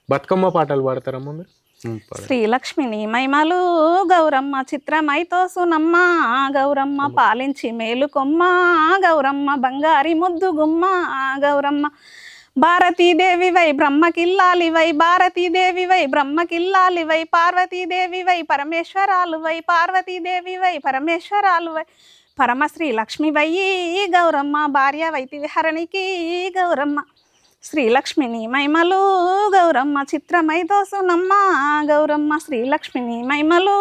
బతుకమ్మ పాటలు పాడతారమ్మా మీరు? పాడండి. శ్రీలక్ష్మిని మైమలు గౌరమ్మ చిత్రమైతో సునమ్మ గౌరమ్మ పాలించి మేలుకొమ్మ గౌరమ్మ బంగారి ముద్దు గుమ్మ గౌరమ్మ భారతీదేవివై బ్రహ్మకిల్లాలివై భారతీదేవివై బ్రహ్మకిల్లాలివై పార్వతీదేవివై పరమేశ్వరాలువై పార్వతీదేవివై పరమేశ్వరాలువై పరమశ్రీ లక్ష్మివయ్యి గౌరమ్మ భార్య వైతి విహరణికి గౌరమ్మ శ్రీలక్ష్మిని మైమలు గౌరమ్మ చిత్రమైతో సునమ్మ గౌరమ్మ శ్రీలక్ష్మిని మైమలు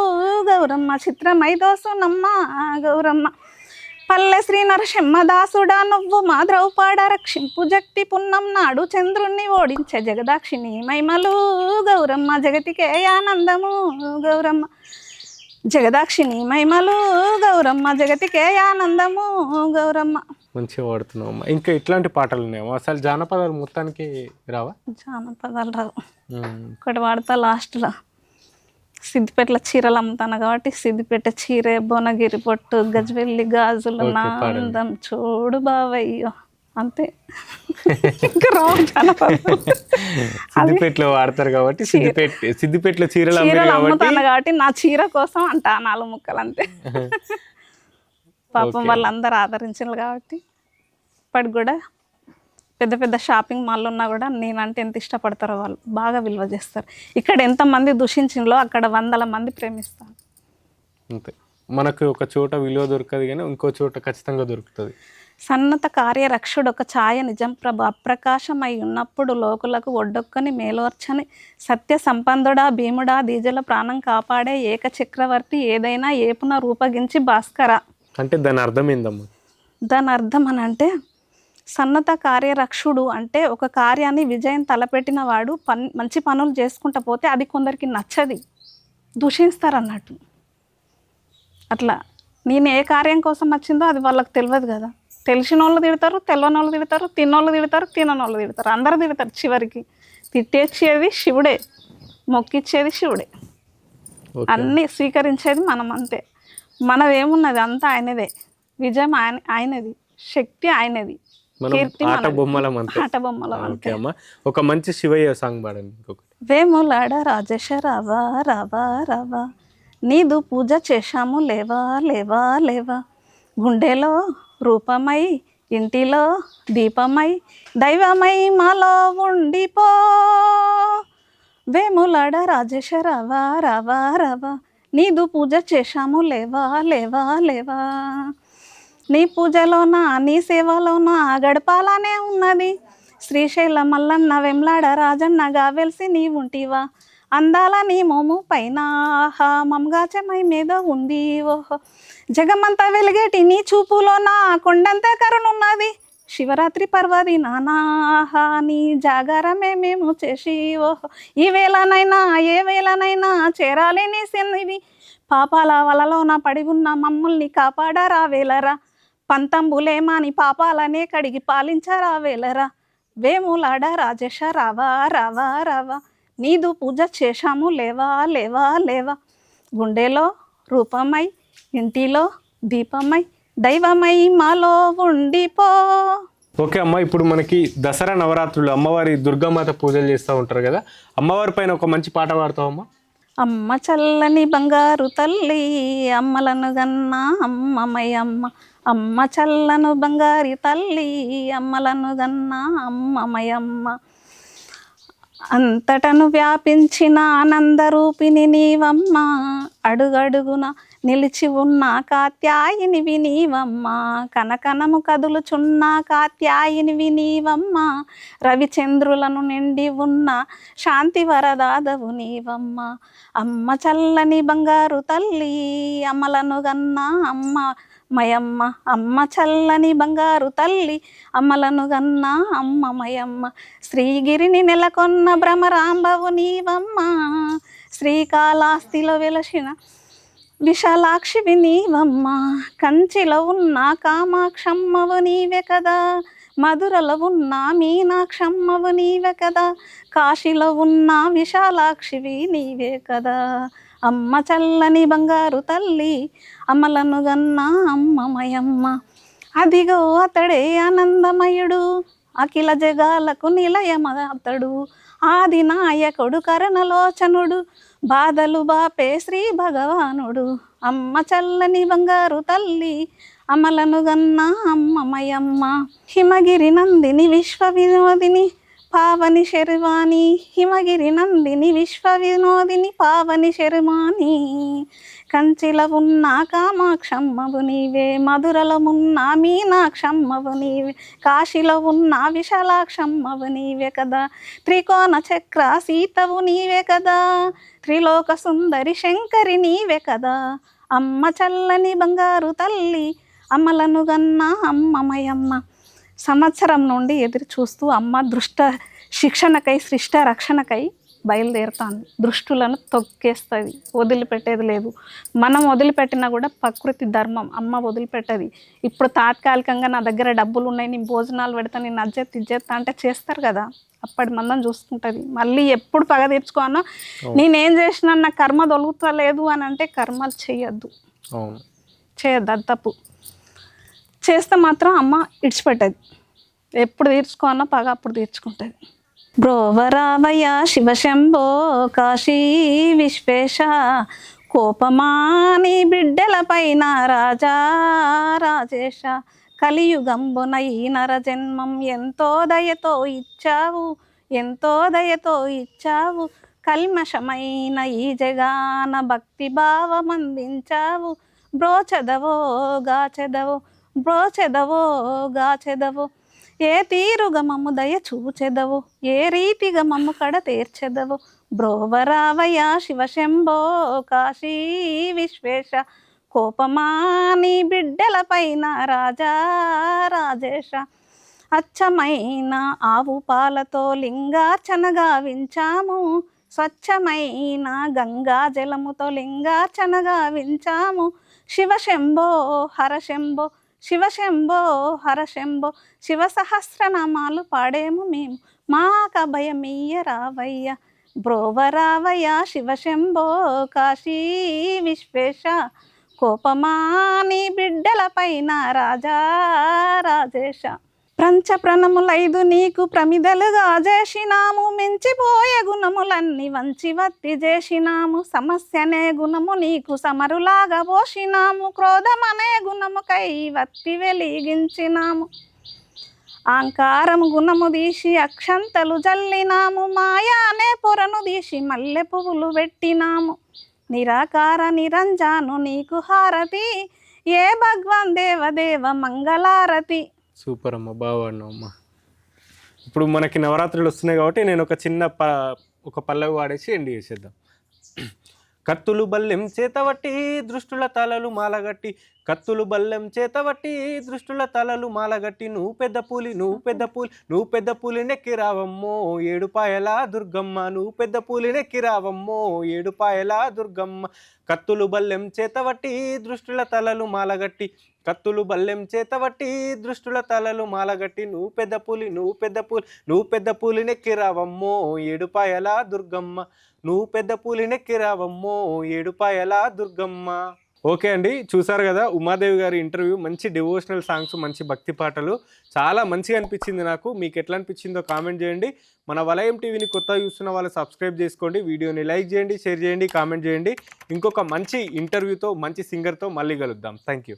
గౌరమ్మ చిత్రమైతో సునమ్మ గౌరమ్మ పల్లె శ్రీ నరసింహదాసుడా నువ్వు మా ద్రౌపాడ రక్షింపు జక్తి పున్నం నాడు చంద్రుణ్ణి ఓడించే జగదాక్షిణి మైమలు గౌరమ్మ జగతికే ఆనందము గౌరమ్మ జగదాక్షిణి మైమలు గౌరమ్మ జగతికే ఆనందము గౌరమ్మ. మంచిగా పాడుతున్నావు అమ్మా. ఇంకా ఇట్లాంటి పాటలు ఉన్నాయమ్మా? అసలు జానపదాలు మొత్తానికి రావా? జానపదాలు రావు. ఒకటి వాడతా లాస్ట్లో. సిద్దిపేటలో చీరలు అమ్ముతాను కాబట్టి సిద్దిపేట చీరే భువనగిరి పొట్టు గజవెల్లి గాజులు నా అందం చూడు బావయ్యో అంతే. ఇంకా రావు జానపదాలు. సిద్దిపేటలో వాడతారు కాబట్టి సిద్దిపేటలో చీరలు అమ్ముతాను కాబట్టి నా చీర కోసం అంట 4 ముక్కలు అంతే. పాపం వాళ్ళందరూ ఆదరించారు కాబట్టి ఇప్పటికి కూడా పెద్ద పెద్ద షాపింగ్ మాల్ ఉన్నా కూడా నేనంటే ఎంత ఇష్టపడతారో వాళ్ళు బాగా విలువ చేస్తారు. ఇక్కడ ఎంతమంది దూషించిందో అక్కడ 100 మంది ప్రేమిస్తారు. అంతే. మనకు ఒక చోట విలువ దొరకదు కానీ ఇంకో చోట ఖచ్చితంగా దొరుకుతుంది. సన్నత కార్యరక్షుడు ఒక ఛాయ నిజం ప్రభ అప్రకాశమై ఉన్నప్పుడు లోకులకు ఒడ్డొక్కని మేలోర్చని సత్య సంపన్నుడా భీముడా దీజల ప్రాణం కాపాడే ఏక చక్రవర్తి ఏదైనా ఏపున రూపగించి భాస్కర. అంటే దాని అర్థం ఏందమ్మా? దాని అర్థం అని అంటే సన్నత కార్యరక్షుడు అంటే ఒక కార్యాన్ని విజయం తలపెట్టిన వాడు మంచి పనులు చేసుకుంటా పోతే అది కొందరికి నచ్చది, దూషిస్తారు అన్నట్టు. అట్లా నేను ఏ కార్యం కోసం వచ్చిందో అది వాళ్ళకి తెలియదు కదా. తెలిసిన వాళ్ళు తిడతారు, తెల్లని వాళ్ళు తిడతారు, తిన్నోళ్ళు తిడతారు, తిననోళ్ళు తిడతారు, అందరు తిడతారు. చివరికి తిట్టేసేది శివుడే, మొక్కిచ్చేది శివుడే, అన్నీ స్వీకరించేది మనం అంతే. మనదేమున్నది అంతా ఆయనదే, విజయం ఆయనది, శక్తి ఆయనది, కీర్తి ఆట బొమ్మలం. ఒక మంచి శివయ్య సాంగ్ పాడండి. వేములాడ రాజేశ రావా రావా రావా నీదు పూజ చేశాము లేవా లేవా లేవా గుండెలో రూపమై ఇంటిలో దీపమై దైవమై మాలో ఉండిపో వేములాడ రాజేశ రావా రావా రావా నీదు పూజ చేశాము లేవా లేవా లేవా నీ పూజలోనా నీ సేవలోనా గడపాలనే ఉన్నది శ్రీశైల మల్లన్న వెమ్లాడ రాజన్నగా వెలిసి నీ ఉంటివా అందాల నీ మోము పైన ఆహా మమ్గాచమై మీద ఉంది ఓహో జగమంతా వెలిగేటి నీ చూపులోనా కొండంత కరుణున్నది శివరాత్రి పర్వది నానాహా నీ జాగారమే మేము చేసి ఓహో ఈ వేళనైనా ఏ వేళనైనా చేరాలి నీ సన్నిధి పాపాల వలలోన పడి ఉన్న మమ్మల్ని కాపాడరా వేలరా పంతంబులేమాని పాపాలనే కడిగి పాలించరా వేలరా వేములాడ రాజేశ రావా రావా రావా నీదు పూజ చేశాము లేవా లేవా లేవా గుండెలో రూపమై ఇంటిలో దీపమై దైవమై మాలో ఉండిపో. ఓకే అమ్మ, ఇప్పుడు మనకి దసరా నవరాత్రులు అమ్మవారి దుర్గామాత పూజలు చేస్తూ ఉంటారు కదా, అమ్మవారి పైన ఒక మంచి పాట పాడతావమ్మా? అమ్మ చల్లని బంగారు తల్లి అమ్మలను గన్నా అమ్మమయమ్మ అమ్మ చల్లను బంగారి తల్లి అమ్మలను గన్నా అమ్మమయమ్మ అంతటను వ్యాపించిన ఆనందరూపిణి నీవమ్మ అడుగడుగున నిలిచి ఉన్న కాత్యాయినివి నీవమ్మ కనకనము కదులుచున్న కాత్యాయినివి నీవమ్మ రవిచంద్రులను నిండి ఉన్న శాంతి వరదాదవు నీవమ్మ అమ్మ చల్లని బంగారు తల్లి అమ్మలను గన్నా అమ్మ మయమ్మ అమ్మ చల్లని బంగారు తల్లి అమ్మలను గన్నా అమ్మ మయమ్మ శ్రీగిరిని నెలకొన్న భ్రమరాంబవు నీవమ్మ శ్రీకాళహస్తిలో వెలసిన విశాలాక్షివి నీవమ్మ కంచిలో ఉన్న కామాక్షమ్మవు నీవే కదా మధురలో ఉన్న మీనాక్షమ్మవు నీవే కదా కాశీలో ఉన్న విశాలాక్షివి నీవే కదా అమ్మ చల్లని బంగారు తల్లి అమ్మలను గన్నా అమ్మమయమ్మ అదిగో అతడే ఆనందమయుడు అఖిల జగాలకు నిలయమతడు, ఆది నాయకుడు కరుణలోచనుడు, బాధలు బాపే శ్రీ భగవానుడు. అమ్మ చల్లని బంగారు తల్లి, అమలను గన్న అమ్మమయమ్మ. హిమగిరి నందిని విశ్వ వినోదిని పావని శర్వాణి, హిమగిరి నందిని విశ్వ వినోదిని పావని శర్వాణి. కంచిలో ఉన్న కామాక్షమ్మవు నీవే, మధురలో ఉన్న మీనాక్షమ్మవు నీవే, కాశీలో ఉన్న విశాలాక్షమ్మవు నీవే కదా, త్రికోణ చక్ర సీతవు నీవే కదా, త్రిలోక సుందరి శంకరి నీవే కదా. అమ్మ చల్లని బంగారు తల్లి, అమ్మలను గన్న అమ్మమయమ్మ. సంవత్సరం నుండి ఎదురు చూస్తూ అమ్మ దృష్ట శిక్షణకై సృష్ట రక్షణకై బయలుదేరుతాను. దృష్టులను తొక్కేస్తుంది, వదిలిపెట్టేది లేదు. మనం వదిలిపెట్టినా కూడా ప్రకృతి ధర్మం, అమ్మ వదిలిపెట్టది. ఇప్పుడు తాత్కాలికంగా నా దగ్గర డబ్బులు ఉన్నాయి, నేను భోజనాలు పెడతా, నేను అజ్జెత్తి ఇజ్జెత్తా అంటే చేస్తారు కదా, అప్పటి మందం చూసుకుంటుంది. మళ్ళీ ఎప్పుడు పగ తీర్చుకోనో, నేనేం చేసినా నా కర్మ దొలుగుతలేదు అని అంటే కర్మలు చేయొద్దు, చేయొద్దు, అది తప్పు. చేస్తే మాత్రం అమ్మ ఇడిచిపెట్టది. ఎప్పుడు తీర్చుకోనో పగ అప్పుడు తీర్చుకుంటుంది. బ్రోవరావయ్య శివశంభో కాశీ విశ్వేశ, కోపమాని బిడ్డల పైన రాజా రాజేశ. కలియుగంబున ఈ నరజన్మం ఎంతో దయతో ఇచ్చావు, ఎంతో దయతో ఇచ్చావు. కల్మషమైన ఈ జగాన భక్తి భావం అందించావు. బ్రోచెదవో గాచెదవో, బ్రోచెదవో గాచెదవో. ఏ తీరుగా మమ్ము దయ చూచెదవు, ఏ రీతిగా మమ్ము కడ తీర్చెదవు. బ్రోవరావయ్య శివశంభో కాశీ విశ్వేశ, కోపమాని బిడ్డల పైన రాజా రాజేశ. అచ్చమైన ఆవు పాలతో లింగార్చన గావించాము, స్వచ్ఛమైన గంగా జలముతో లింగార్చన గావించాము. శివశంభో హరశంభో, శివశంభో హరశంభో. శివ సహస్రనామాలు పాడేము మేము, మాక భయమీయ రావయ్య. బ్రోవరావయ్య శివశంభో కాశీ విశ్వేశ, కోపమాని బిడ్డల పైన రాజా రాజేశ. ప్రణములైదు నీకు ప్రమిదలుగా చేసినాము, మించిపోయే గుణములన్నీ వంచి వత్తి చేసినాము. సమస్యనే గుణము నీకు సమరులాగా పోసినాము, క్రోధమనే గుణముకై వత్తి వెలిగించినాము. అహంకారము గుణము తీసి అక్షంతలు జల్లినాము, మాయా అనే పొరను తీసి మల్లె పువ్వులు పెట్టినాము. నిరాకార నిరంజాను నీకు హారతి, ఏ భగవాన్ దేవదేవ మంగళారతి. సూపర్ అమ్మ, బాగున్నావు అమ్మ. ఇప్పుడు మనకి నవరాత్రులు వస్తున్నాయి కాబట్టి నేను ఒక చిన్న ఒక పల్లవి వాడేసి ఎండ్ చేసేద్దాం. కత్తులు బల్లెం చేతవట్టి దృష్టుల తలలు మాలగట్టి, కత్తులు బల్లెం చేతవట్టి దృష్టుల తలలు మాలగట్టి. నువ్వు పెద్ద పూలి, నువ్వు పెద్ద పూలి, నువ్వు పెద్ద పూలి నెక్కి రావమ్మో ఏడుపాయల దుర్గమ్మ. నువ్వు పెద్ద పూలి నెక్కి రావమ్మో ఏడుపాయల దుర్గమ్మ. కత్తులు బల్లెం చేతవట్టి దృష్టుల తలలు మాలగట్టి, కత్తులు బల్లెం చేతవట్టి దృష్టుల తలలు మాలగట్టి. నువ్వు పెద్ద పూలి, నువ్వు పెద్ద పూలి, నువ్వు పెద్ద పూలి నెక్కి రావమ్మో ఏడుపాయల దుర్గమ్మ. నువ్వు పెద్ద పూలి నెక్కి రావమ్మో ఏడుపాయల దుర్గమ్మ. ఓకే అండి, చూసారు కదా ఉమాదేవి గారి ఇంటర్వ్యూ. మంచి డివోషనల్ సాంగ్స్, మంచి భక్తి పాటలు, చాలా మంచిగా అనిపించింది నాకు. మీకు ఎట్లా అనిపించిందో కామెంట్ చేయండి. మన వలయం టీవీని కొత్తగా చూస్తున్న వాళ్ళు సబ్స్క్రైబ్ చేసుకోండి, వీడియోని లైక్ చేయండి, షేర్ చేయండి, కామెంట్ చేయండి. ఇంకొక మంచి ఇంటర్వ్యూతో, మంచి సింగర్తో మళ్ళీ కలుద్దాం. Thank you.